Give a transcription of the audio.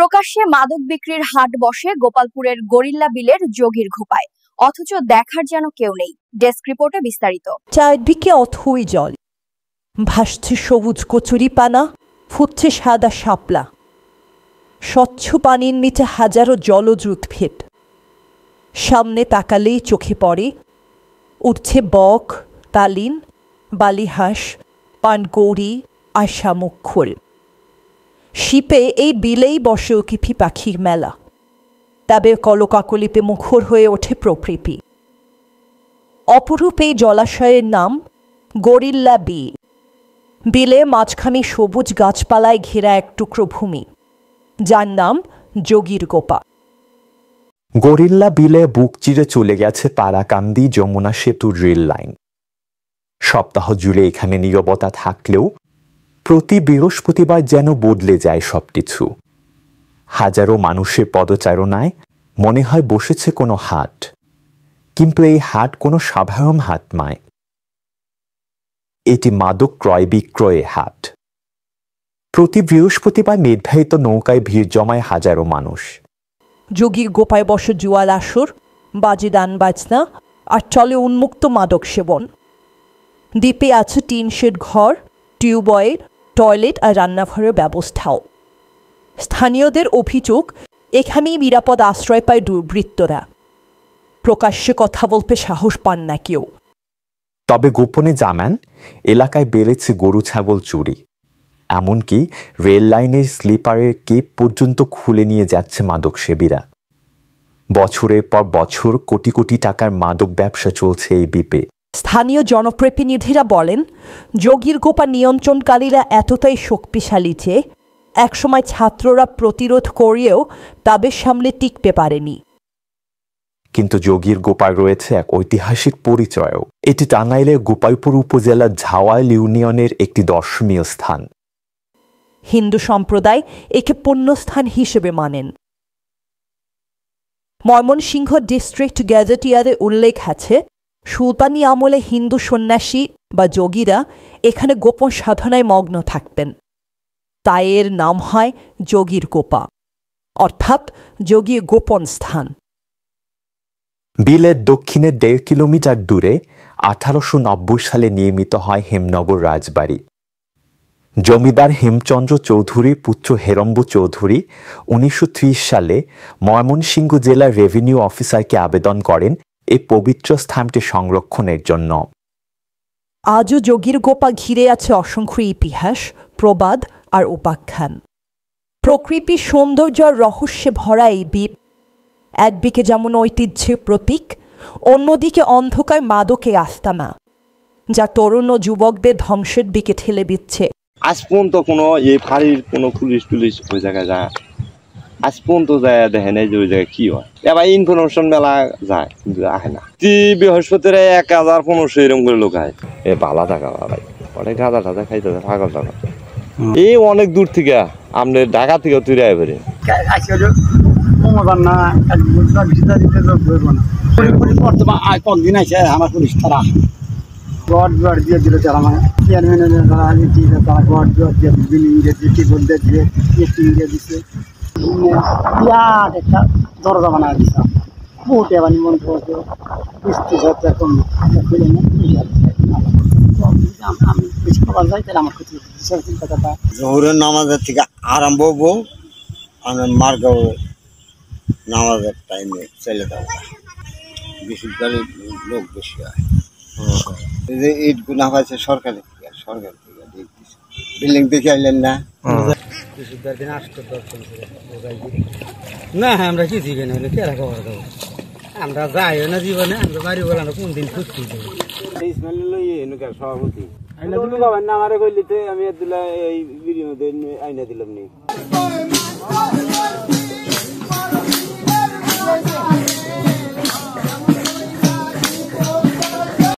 প্রকাশ্যে মাদক বিক্রির হাট বসে গোপালপুরের গরিল্লা বিলের যোগীর ঘোপায়, অথচ দেখার যেন কেউ নেই। ডেস্ক রিপোর্টে বিস্তারিত। চারদিকে অথই জল, ভাসছে সবুজ কচুরিপানা, ফুটছে সাদা শাপলা। স্বচ্ছ পানির নিচে হাজারো জলজ উদ্ভিদ। সামনে তাকালেই চোখে পড়ে উঠছে বক, তালিন, বালিহাঁস, পানকৌড়ি আর শামুক। শিপে এই বিলেই বসে উকিফি পাখির মেলা। তবে কলকাকলিপে মুখর হয়ে ওঠে প্রকৃতি। অপরূপ এই জলাশয়ের নাম গরিল্লা বিল। বিলে মাঝখানে সবুজ গাছপালায় ঘেরা এক টুকরো ভূমি, যার নাম যোগীর গোপা। গরিল্লা বিলে বুক চিরে চলে গেছে পারাকান্দি যমুনা সেতুর রেল লাইন। সপ্তাহ জুড়ে এখানে নীরবতা থাকলেও প্রতি বৃহস্পতিবার যেন বদলে যায় সবকিছু। হাজারো মানুষের পদচারণায় মনে হয় বসেছে কোনো হাট, কিন্তু এই হাট কোনো সাধারণ হাট নয়। এটি মাদক ক্রয় বিক্রয়ের হাট। প্রতি বৃহস্পতিবার নির্ধারিত নৌকায় ভিড় জমায় হাজারো মানুষ। যোগীর গোপায় বসে জুয়াল আসর, বাজে দান বাজনা আর চলে উন্মুক্ত মাদক সেবন। দ্বীপে আছে টিন শেড ঘর, টিউবওয়েল, টয়লেট আর রান্নাঘরের ব্যবস্থাও। স্থানীয়দের অভিযোগ, এখানেই নিরাপদ আশ্রয় পায় দুর্বৃত্তরা। প্রকাশ্যে কথা বলতে সাহস পান না কেউ। তবে গোপনে জানান, এলাকায় বেড়েছে গরু ছাগল চুরি। এমনকি রেল লাইনের স্লিপারের কেপ পর্যন্ত খুলে নিয়ে যাচ্ছে মাদক সেবীরা। বছরের পর বছর কোটি কোটি টাকার মাদক ব্যবসা চলছে এই দ্বীপে। স্থানীয় জনপ্রতিনিধিরা বলেন, যোগীর গোপা নিয়ন্ত্রণকারীরা এতটাই শক্তিশালী যে একসময় ছাত্ররা প্রতিরোধ করেও তাদের সামনে টিকতে পারেনি। কিন্তু যোগীর গোপায় রয়েছে এক ঐতিহাসিক পরিচয়ও। এটি টাঙ্গাইলের গোপালপুর উপজেলার ঝাওয়াইল ইউনিয়নের একটি দর্শনীয় স্থান। হিন্দু সম্প্রদায় একে পুণ্যস্থান হিসেবে মানেন। ময়মনসিংহ ডিস্ট্রিক্ট গ্যাজেটিয়ারে উল্লেখ আছে, সুলতানি আমলে হিন্দু সন্ন্যাসী বা যোগীরা এখানে গোপন সাধনায় মগ্ন থাকতেন। তাই এর নাম হয় যোগীর গোপা, অর্থাৎ যোগীর গোপন স্থান। বিলের দক্ষিণে 1.5 কিলোমিটার দূরে 1890 সালে নির্মিত হয় হেমনগর রাজবাড়ি। জমিদার হেমচন্দ্র চৌধুরীর পুত্র হেরম্বু চৌধুরী 1930 সালে ময়মনসিংহ জেলার রেভিনিউ অফিসারকে আবেদন করেন এই পবিত্র স্থানটি সংরক্ষণের জন্য। আজও যোগীর গোপা ঘিরে আছে অসংখ্য ইতিহাস, প্রবাদ আর উপাখ্যান। প্রকৃতির সৌন্দর্য আর রহস্যে ভরা এই দ্বীপ একদিকে যেমন ঐতিহ্যের প্রতীক, অন্যদিকে অন্ধকার মাদকে আস্তানা, যা তরুণ ও যুবকদের ধ্বংসের দিকে ঠেলে দিচ্ছে। আজ পর্যন্ত কোনো এই ফাঁড়ির কোনো পুলিশ টুলিশ ওই জায়গায় যায়, আজ পর্যন্ত যায় দেখে নাই যে ওই জায়গায় কি হয়। এবার ইনফরমেশন মেলা যায়, কিন্তু আহে না। বৃহস্পতির 1000-1500 এরকম করে লোক আয়। এ বালা টাকা ভাই, অনেক গাঁদা টাদা খাইতে পাগল টাকা। এই অনেক দূর থেকে আপনি ঢাকা থেকে তুই আয় পারে। কদিন আছে আমার পুলিশ তারা গড় জোয়ার দিয়ে দিল, যারা মানে চেয়ারম্যানের তারা গড় জোয়ার দিয়ে বিল্ডিং দিয়ে দিচ্ছে, বলতে দিয়ে দিয়ে দিচ্ছে। বিরাট একটা দরজা বানায় দিচ্ছে, বহুত এবার নিমন্ত্রণ করছে, কিস্তি সত্য এখন খুলে আমি বেশি খবর যাই, তাহলে আমার ক্ষতি চিন্তা। জোহরের নামাজের থেকে আরম্ভ হবো, আমি মার্গাও নামাজের টাইমে চলে যাবো। বেশিরভাগ লোক বেশি হয়। ইট গুনা পাইছে সরকার থেকে বিল্ডিং দেখে আইলেন না। না আমরা কি জীবনে হলে কেরা খবর দেবো, আমরা যাই না জীবনে, আমরা বাড়ি বলা কোন দিন খুঁজছি সভাপতি আমার কইলিতে আমি এই ভিডিও আইনা দিলাম নি।